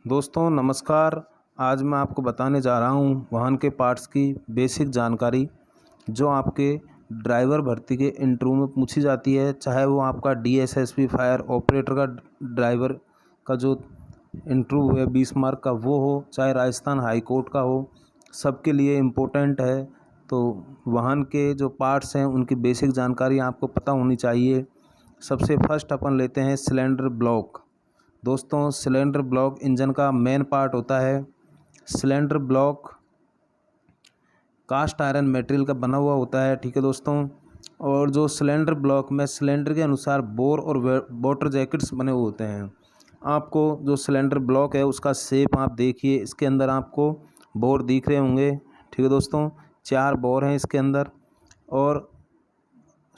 दोस्तों नमस्कार। आज मैं आपको बताने जा रहा हूँ वाहन के पार्ट्स की बेसिक जानकारी जो आपके ड्राइवर भर्ती के इंटरव्यू में पूछी जाती है। चाहे वो आपका डीएसएसपी फायर ऑपरेटर का ड्राइवर का जो इंटरव्यू है 20 मार्क का वो हो, चाहे राजस्थान हाई कोर्ट का हो, सबके लिए इम्पोर्टेंट है। तो वाहन के जो पार्ट्स हैं उनकी बेसिक जानकारी आपको पता होनी चाहिए। सबसे फर्स्ट अपन लेते हैं सिलेंडर ब्लॉक। दोस्तों सिलेंडर ब्लॉक इंजन का मेन पार्ट होता है। Cylinder block cast iron material का बना हुआ होता है, ठीक है दोस्तों। और जो सिलेंडर ब्लॉक में सिलेंडर के अनुसार बोर और वाटर जैकेट्स बने हुए होते हैं। आपको जो सिलेंडर ब्लॉक है उसका शेप आप देखिए, इसके अंदर आपको बोर दिख रहे होंगे, ठीक है दोस्तों। 4 बोर हैं इसके अंदर और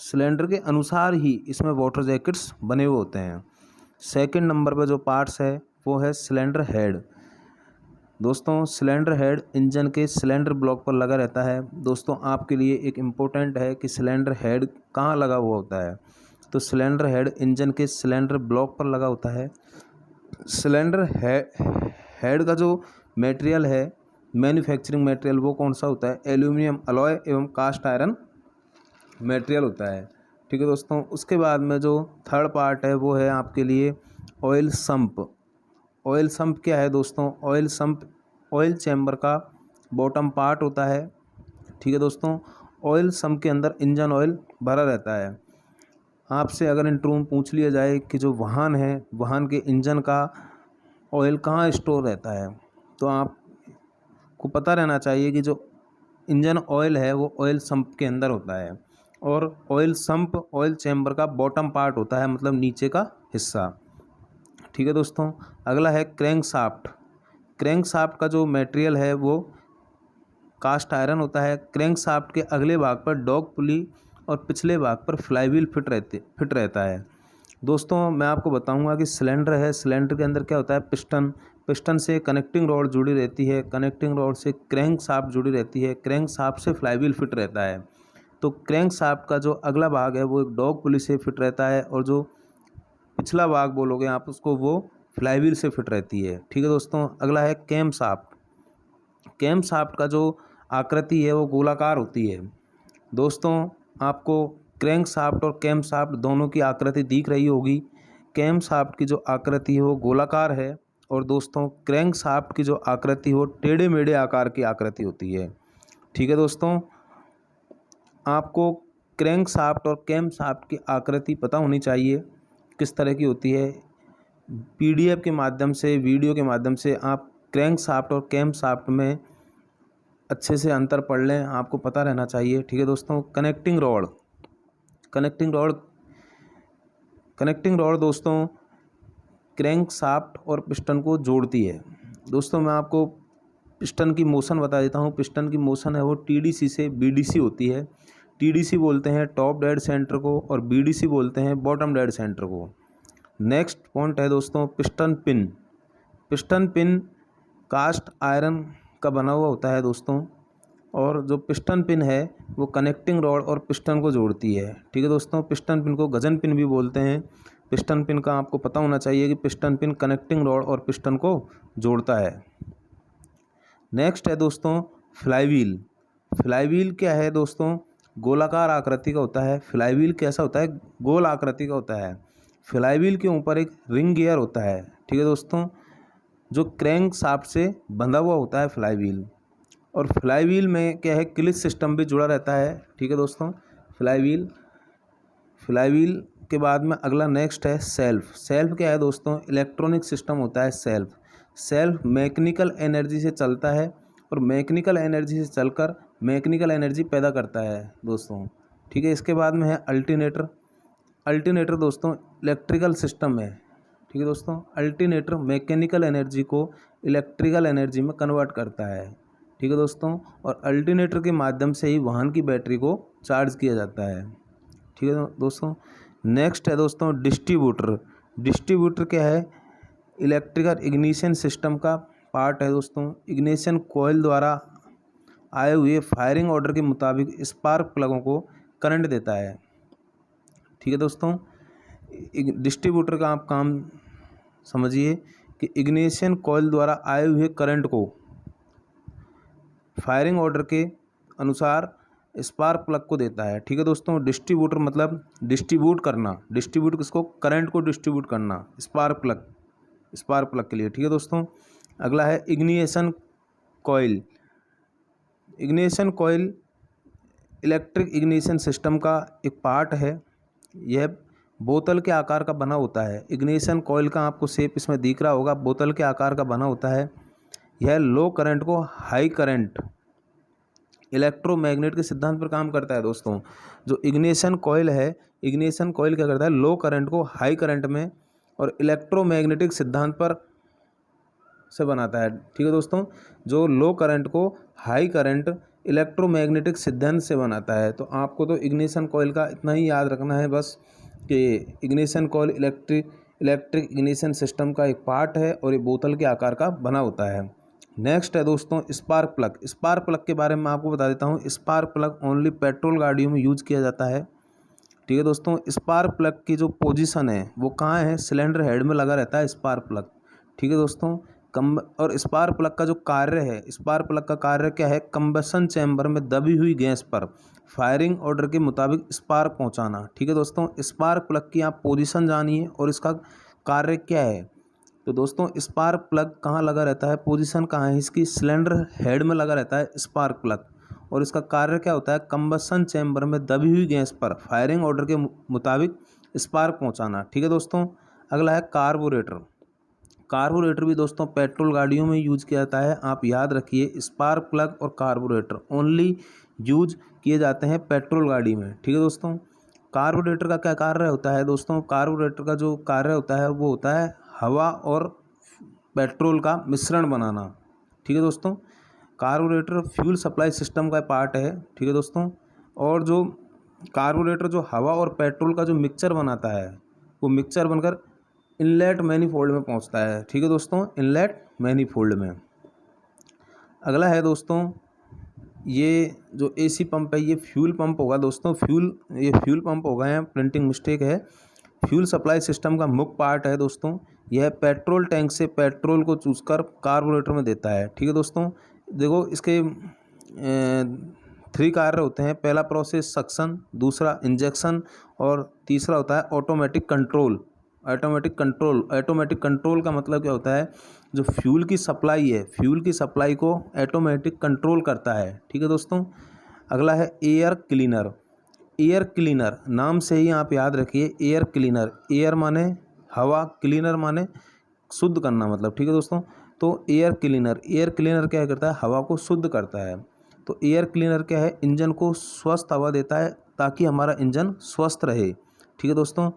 सिलेंडर के अनुसार ही इसमें वाटर जैकेट्स बने हुए होते हैं। सेकंड नंबर पर जो पार्ट्स है वो है सिलेंडर हेड। दोस्तों सिलेंडर हेड इंजन के सिलेंडर ब्लॉक पर लगा रहता है। दोस्तों आपके लिए एक इम्पोर्टेंट है कि सिलेंडर हेड कहाँ लगा हुआ होता है। तो सिलेंडर हेड इंजन के सिलेंडर ब्लॉक पर लगा होता है। सिलेंडर हेड का जो मटेरियल है, मैन्युफैक्चरिंग मटेरियल, वो कौन सा होता है? एल्यूमिनियम अलॉय एवं कास्ट आयरन मटेरियल होता है, ठीक है दोस्तों। उसके बाद में जो थर्ड पार्ट है वो है आपके लिए ऑयल सम्प। ऑयल सम्प क्या है दोस्तों? ऑयल सम्प ऑयल चैम्बर का बॉटम पार्ट होता है, ठीक है दोस्तों। ऑयल सम्प के अंदर इंजन ऑयल भरा रहता है। आपसे अगर इंटरव्यू में पूछ लिया जाए कि जो वाहन है, वाहन के इंजन का ऑयल कहाँ स्टोर रहता है, तो आपको पता रहना चाहिए कि जो इंजन ऑयल है वो ऑयल सम्प के अंदर होता है। और ऑयल सम्प ऑयल चैम्बर का बॉटम पार्ट होता है, मतलब नीचे का हिस्सा, ठीक है दोस्तों। अगला है क्रैंक शाफ्ट। क्रैंक शाफ्ट का जो मटेरियल है वो कास्ट आयरन होता है। क्रैंक शाफ्ट के अगले भाग पर डॉग पुली और पिछले भाग पर फ्लाईव्हील फिट रहता है। दोस्तों मैं आपको बताऊंगा कि सिलेंडर है, सिलेंडर के अंदर क्या होता है? पिस्टन। पिस्टन से कनेक्टिंग रॉड जुड़ी रहती है, कनेक्टिंग रॉड से क्रैंक शाफ्ट जुड़ी रहती है, क्रैंक शाफ्ट से फ्लाईव्हील फिट रहता है। तो क्रैंक शाफ्ट का जो अगला भाग है वो एक डॉग पुली से फिट रहता है और जो पिछला भाग बोलोगे आप उसको, वो फ्लाईव्हील से फिट रहती है, ठीक है दोस्तों। अगला है कैम शाफ्ट। कैम शाफ्ट का जो आकृति है वो गोलाकार होती है। दोस्तों आपको क्रैंक शाफ्ट और कैम शाफ्ट दोनों की आकृति दिख रही होगी। कैम शाफ्ट की जो आकृति है वो गोलाकार है और दोस्तों क्रैंक शाफ्ट की जो आकृति है वो टेढ़े मेढ़े आकार की आकृति होती है, ठीक है दोस्तों। आपको क्रैंक शाफ्ट और कैम शाफ्ट की आकृति पता होनी चाहिए किस तरह की होती है। पीडीएफ के माध्यम से, वीडियो के माध्यम से आप क्रैंक शाफ्ट और कैम शाफ्ट में अच्छे से अंतर पढ़ लें, आपको पता रहना चाहिए, ठीक है दोस्तों। Connecting rod. Connecting rod connecting rod दोस्तों क्रैंक शाफ्ट और पिस्टन को जोड़ती है। दोस्तों मैं आपको पिस्टन की मोशन बता देता हूँ। पिस्टन की मोशन है वो टीडीसी से बीडीसी होती है। टीडीसी बोलते हैं टॉप डेड सेंटर को और बीडीसी बोलते हैं बॉटम डेड सेंटर को। नेक्स्ट पॉइंट है दोस्तों piston pin. Piston pin cast iron का बना हुआ होता है दोस्तों, और जो पिस्टन पिन है वो कनेक्टिंग रॉड और पिस्टन को जोड़ती है, ठीक है दोस्तों। पिस्टन पिन को गजन पिन भी बोलते हैं। पिस्टन पिन का आपको पता होना चाहिए कि पिस्टन पिन कनेक्टिंग रॉड और पिस्टन को जोड़ता है। नेक्स्ट है दोस्तों फ्लाईव्हील। फ्लाईव्हील क्या है दोस्तों? गोलाकार आकृति का होता है। फ्लाईव्हील कैसा होता है? गोल आकृति का होता है। फ्लाईव्हील के ऊपर एक रिंग गियर होता है, ठीक है दोस्तों, जो क्रैंक शाफ्ट से बंधा हुआ होता है फ्लाईव्हील। और फ्लाईव्हील में क्या है? क्लिच सिस्टम भी जुड़ा रहता है, ठीक है दोस्तों। फ्लाईव्हील के बाद में अगला नेक्स्ट है सेल्फ। सेल्फ क्या है दोस्तों? इलेक्ट्रॉनिक सिस्टम होता है सेल्फ। सेल्फ मैकेनिकल एनर्जी से चलता है और मैकेनिकल एनर्जी से चलकर मैकेनिकल एनर्जी पैदा करता है दोस्तों, ठीक है। इसके बाद में है अल्टरनेटर। अल्टरनेटर दोस्तों इलेक्ट्रिकल सिस्टम है, ठीक है दोस्तों। अल्टरनेटर मैकेनिकल एनर्जी को इलेक्ट्रिकल एनर्जी में कन्वर्ट करता है, ठीक है दोस्तों। और अल्टरनेटर के माध्यम से ही वाहन की बैटरी को चार्ज किया जाता है, ठीक है दोस्तों। नेक्स्ट है दोस्तों डिस्ट्रीब्यूटर। डिस्ट्रीब्यूटर क्या है? इलेक्ट्रिकल इग्निशन सिस्टम का पार्ट है दोस्तों। इग्निशन कॉइल द्वारा आए हुए फायरिंग ऑर्डर के मुताबिक स्पार्क प्लगों को करंट देता है, ठीक है दोस्तों। डिस्ट्रीब्यूटर का आप काम समझिए। कि इग्निशन कॉइल द्वारा आए हुए करंट को फायरिंग ऑर्डर के अनुसार स्पार्क प्लग को देता है। ठीक है दोस्तों, डिस्ट्रीब्यूटर मतलब डिस्ट्रीब्यूट करना, डिस्ट्रीब्यूट किसको, करंट को डिस्ट्रीब्यूट करना, स्पार्क प्लग के लिए। ठीक है दोस्तों, अगला है ignition coil. Ignition coil electric ignition system का एक पार्ट है। यह बोतल के आकार का बना होता है। इग्निशन कॉइल का आपको शेप इसमें दिख रहा होगा, बोतल के आकार का बना होता है। यह लो करंट को हाई करंट इलेक्ट्रोमैग्नेट के सिद्धांत पर काम करता है। दोस्तों, जो इग्निशन कॉइल है, इग्निशन कॉइल क्या करता है, लो करंट को हाई करंट में और इलेक्ट्रोमैग्नेटिक सिद्धांत पर से बनाता है। ठीक है दोस्तों, जो लो करंट को हाई करंट इलेक्ट्रोमैग्नेटिक सिद्धांत से बनाता है। तो आपको तो इग्निशन कॉइल का इतना ही याद रखना है बस कि ignition coil electric ignition system का एक पार्ट है और ये बोतल के आकार का बना होता है। नेक्स्ट है दोस्तों स्पार्क प्लग। स्पार्क प्लग के बारे में आपको बता देता हूँ। स्पार्क प्लग ओनली पेट्रोल गाड़ियों में यूज किया जाता है। ठीक है दोस्तों, स्पार्क प्लग की जो पोजीशन है वो कहाँ है, सिलेंडर हेड में लगा रहता है स्पार्क प्लग। ठीक है दोस्तों, और स्पार्क प्लग का जो कार्य है, स्पार्क प्लग का कार्य क्या है, कंबशन चैम्बर में दबी हुई गैस पर फायरिंग ऑर्डर के मुताबिक स्पार्क पहुंचाना। ठीक है दोस्तों, स्पार्क प्लग की आप पोजीशन जानिए और इसका कार्य क्या है। तो दोस्तों स्पार्क प्लग कहाँ लगा रहता है, पोजीशन कहाँ है इसकी, सिलेंडर हेड में लगा रहता है स्पार्क प्लग और इसका कार्य क्या होता है, कंबशन चैम्बर में दबी हुई गैस पर फायरिंग ऑर्डर के मुताबिक स्पार्क पहुंचाना। ठीक है दोस्तों, अगला है कार्बोरेटर। कार्बोरेटर भी दोस्तों पेट्रोल गाड़ियों में यूज किया जाता है। आप याद रखिए स्पार्क प्लग और कार्बोरेटर ओनली यूज किए जाते हैं पेट्रोल गाड़ी में। ठीक है दोस्तों, कार्बोरेटर का क्या कार्य होता है दोस्तों, कार्बोरेटर का जो कार्य होता है वो होता है हवा और पेट्रोल का मिश्रण बनाना। ठीक है दोस्तों, कार्बोरेटर फ्यूल सप्लाई सिस्टम का पार्ट है। ठीक है दोस्तों, और जो कार्बोरेटर जो हवा और पेट्रोल का जो मिक्सचर बनाता है वो मिक्सचर बनकर इनलेट मैनीफोल्ड में पहुंचता है। ठीक है दोस्तों, इनलेट मैनीफोल्ड में। अगला है दोस्तों ये जो एसी पंप है ये फ्यूल पंप होगा दोस्तों। ये फ्यूल पंप होगा, यहाँ प्रिंटिंग मिस्टेक है। फ्यूल सप्लाई सिस्टम का मुख्य पार्ट है दोस्तों। यह पेट्रोल टैंक से पेट्रोल को चूसकर कार्बोरेटर में देता है। ठीक है दोस्तों, देखो इसके 3 कार्य होते हैं। पहला प्रोसेस सक्शन, दूसरा इंजेक्शन और तीसरा होता है ऑटोमेटिक कंट्रोल। ऑटोमेटिक कंट्रोल का मतलब क्या होता है, जो फ्यूल की सप्लाई है, फ्यूल की सप्लाई को ऑटोमेटिक कंट्रोल करता है। ठीक है दोस्तों, अगला है एयर क्लीनर। एयर क्लीनर नाम से ही आप याद रखिए, एयर क्लीनर, एयर माने हवा, क्लीनर माने शुद्ध करना मतलब। ठीक है दोस्तों, तो एयर क्लीनर क्या करता है, हवा को शुद्ध करता है। तो एयर क्लीनर क्या है, इंजन को स्वस्थ हवा देता है ताकि हमारा इंजन स्वस्थ रहे। ठीक है दोस्तों,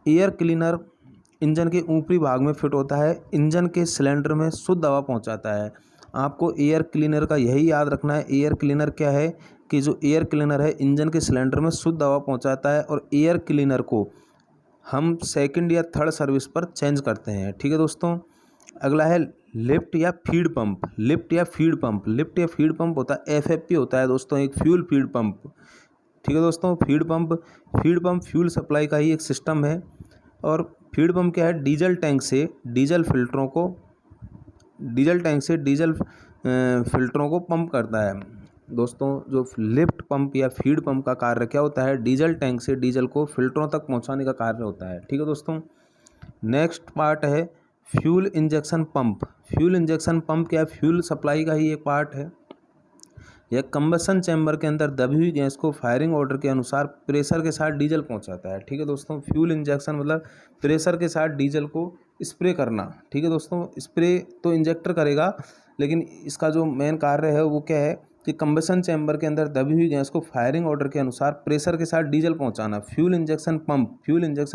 एयर क्लीनर इंजन के ऊपरी भाग में फिट होता है, इंजन के सिलेंडर में शुद्ध हवा पहुंचाता है। आपको एयर क्लीनर का यही याद रखना है। एयर क्लीनर क्या है कि जो एयर क्लीनर है इंजन के सिलेंडर में शुद्ध हवा पहुंचाता है और एयर क्लीनर को हम सेकंड या थर्ड सर्विस पर चेंज करते हैं। ठीक है दोस्तों, अगला है लिफ्ट या फीड पंप। लिफ्ट या फीड पंप होता है एफएफपी होता है दोस्तों, एक फ्यूल फीड पंप। ठीक है दोस्तों, फीड पंप फ्यूल सप्लाई का ही एक सिस्टम है। और फीड पंप क्या है, डीजल टैंक से डीजल फिल्टरों को पंप करता है। दोस्तों जो लिफ्ट पंप या फीड पंप का कार्य क्या होता है, डीजल टैंक से डीजल को फिल्टरों तक पहुंचाने का कार्य होता है। ठीक है दोस्तों, नेक्स्ट पार्ट है fuel injection pump. Fuel injection pump क्या है, फ्यूल सप्लाई का ही एक पार्ट है। यह कंबशन चैम्बर के अंदर दबी हुई गैस को फायरिंग ऑर्डर के अनुसार प्रेशर के साथ डीजल पहुंचाता है। ठीक है दोस्तों, फ्यूल इंजेक्शन मतलब प्रेशर के साथ डीजल को स्प्रे करना। ठीक है दोस्तों, स्प्रे तो इंजेक्टर करेगा लेकिन इसका जो मेन कार्य है वो क्या है कि कंबशन चैम्बर के अंदर दबी हुई गैस को फायरिंग ऑर्डर के अनुसार प्रेशर के साथ डीजल पहुंचाना। फ्यूल इंजेक्शन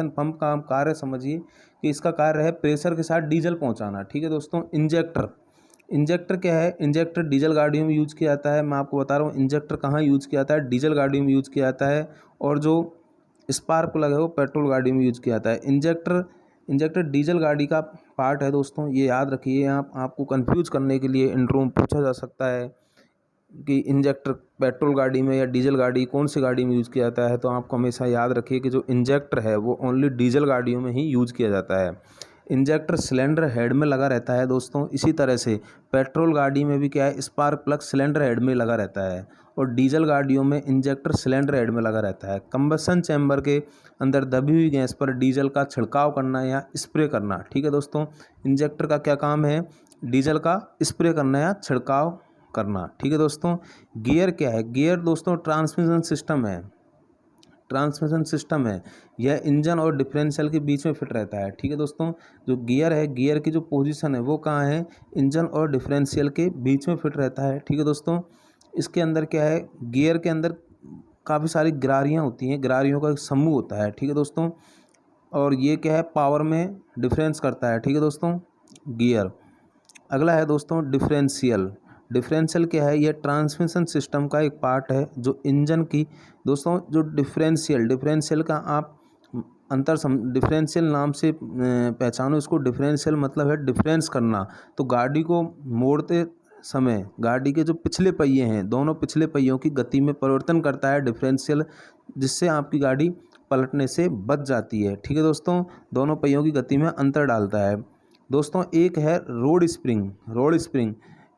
पंप का हम कार्य समझिए कि इसका कार्य है प्रेशर के साथ डीजल पहुँचाना। ठीक है दोस्तों, इंजेक्टर क्या है, इंजेक्टर डीजल गाड़ियों में यूज़ किया जाता है। मैं आपको बता रहा हूँ इंजेक्टर कहाँ यूज़ किया जाता है, डीजल गाड़ियों में यूज़ किया जाता है। और जो स्पार्क प्लग है वो पेट्रोल गाड़ी में यूज़ किया जाता है। इंजेक्टर डीजल गाड़ी का पार्ट है दोस्तों, ये याद रखिए। आपको कंफ्यूज करने के लिए इंट्रो में पूछा जा सकता है कि इंजेक्टर पेट्रोल गाड़ी में या डीजल गाड़ी कौन सी गाड़ी में यूज़ किया जाता है, तो आपको हमेशा याद रखिए कि जो इंजेक्टर है वो ओनली डीजल गाड़ियों में ही यूज़ किया जाता है। इंजेक्टर सिलेंडर हेड में लगा रहता है दोस्तों। इसी तरह से पेट्रोल गाड़ी में भी क्या है, स्पार्क प्लग सिलेंडर हेड में लगा रहता है, और डीजल गाड़ियों में इंजेक्टर सिलेंडर हेड में लगा रहता है। कंबशन चैम्बर के अंदर दबी हुई गैस पर डीजल का छिड़काव करना या स्प्रे करना। ठीक है दोस्तों, इंजेक्टर का क्या काम है, डीजल का स्प्रे करना या छिड़काव करना। ठीक है दोस्तों, गियर क्या है, गियर दोस्तों ट्रांसमिशन सिस्टम है, ट्रांसमिशन सिस्टम है। यह इंजन और डिफरेंशियल के बीच में फिट रहता है। ठीक है दोस्तों, जो गियर है, गियर की जो पोजीशन है वो कहाँ है, इंजन और डिफरेंशियल के बीच में फिट रहता है। ठीक है दोस्तों, इसके अंदर क्या है, गियर के अंदर काफ़ी सारी गिरारियाँ होती हैं, गिरारियों का एक समूह होता है। ठीक है दोस्तों, और ये क्या है, पावर में डिफरेंस करता है। ठीक है दोस्तों, गियर। अगला है दोस्तों डिफरेंशियल। डिफरेंशियल क्या है, यह ट्रांसमिशन सिस्टम का एक पार्ट है जो इंजन की दोस्तों जो डिफरेंशियल का आप डिफरेंशियल नाम से पहचानो इसको। डिफरेंशियल मतलब है डिफरेंस करना। तो गाड़ी को मोड़ते समय गाड़ी के जो पिछले पहिए हैं, दोनों पिछले पहियों की गति में परिवर्तन करता है डिफरेंशियल, जिससे आपकी गाड़ी पलटने से बच जाती है। ठीक है दोस्तों, दोनों पहियों की गति में अंतर डालता है। दोस्तों एक है रोड स्प्रिंग।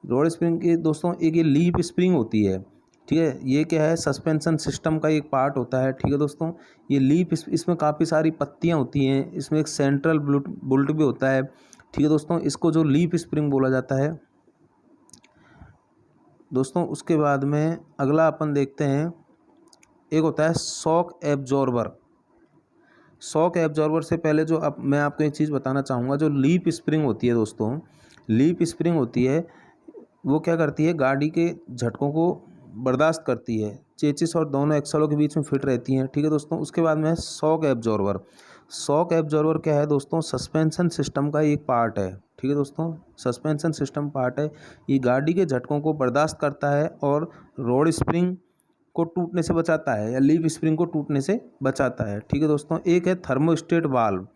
रोड स्प्रिंग की दोस्तों एक ये लीफ स्प्रिंग होती है। ठीक है, ये क्या है, सस्पेंशन सिस्टम का एक पार्ट होता है। ठीक है दोस्तों, ये लीफ इसमें काफ़ी सारी पत्तियां होती हैं, इसमें एक सेंट्रल बुल्ट भी होता है। ठीक है दोस्तों, इसको जो लीफ स्प्रिंग बोला जाता है दोस्तों। उसके बाद में अगला अपन देखते हैं, एक होता है शॉक एब्जॉर्बर। शॉक एब्जॉर्बर से पहले जो अब मैं आपको एक चीज़ बताना चाहूँगा, जो लीफ स्प्रिंग होती है दोस्तों, लीफ स्प्रिंग होती है वो क्या करती है, गाड़ी के झटकों को बर्दाश्त करती है, चेचिस और दोनों एक्सलों के बीच में फिट रहती हैं। ठीक है दोस्तों, उसके बाद में है शॉक एब्जॉर्बर। शॉक एब्जॉर्बर क्या है दोस्तों, सस्पेंशन सिस्टम का एक पार्ट है। ठीक है दोस्तों, सस्पेंशन सिस्टम पार्ट है, ये गाड़ी के झटकों को बर्दाश्त करता है और रोड स्प्रिंग को टूटने से बचाता है या लीफ स्प्रिंग को टूटने से बचाता है। ठीक है दोस्तों, एक है thermostat valve.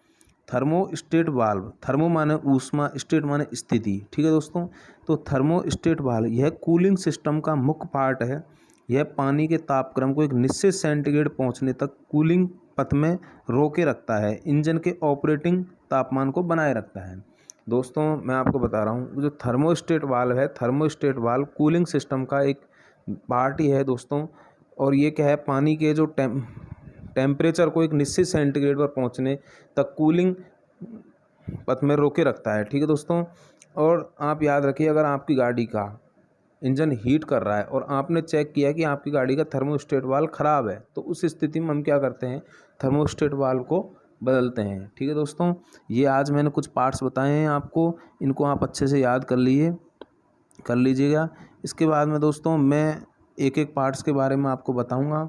Thermostat valve, thermo माने ऊष्मा, स्टेट माने स्थिति। ठीक है दोस्तों, तो थर्मोस्टेट वाल्व यह कूलिंग सिस्टम का मुख्य पार्ट है। यह पानी के तापक्रम को एक निश्चित सेंटीग्रेड पहुंचने तक कूलिंग पथ में रोके रखता है, इंजन के ऑपरेटिंग तापमान को बनाए रखता है। दोस्तों मैं आपको बता रहा हूँ, जो थर्मोस्टेट वाल्व है, थर्मोस्टेट वाल्व कूलिंग सिस्टम का एक पार्ट ही है दोस्तों। और ये क्या है, पानी के जो टेम्परेचर को एक निश्चित सेंटीग्रेड पर पहुंचने तक कूलिंग पथ में रोके रखता है। ठीक है दोस्तों, और आप याद रखिए, अगर आपकी गाड़ी का इंजन हीट कर रहा है और आपने चेक किया कि आपकी गाड़ी का थर्मोस्टेट वाल्व ख़राब है, तो उस स्थिति में हम क्या करते हैं, थर्मोस्टेट वाल्व को बदलते हैं। ठीक है दोस्तों, ये आज मैंने कुछ पार्ट्स बताए हैं आपको, इनको आप अच्छे से याद कर लीजिएगा। इसके बाद में दोस्तों मैं एक एक पार्ट्स के बारे में आपको बताऊंगा।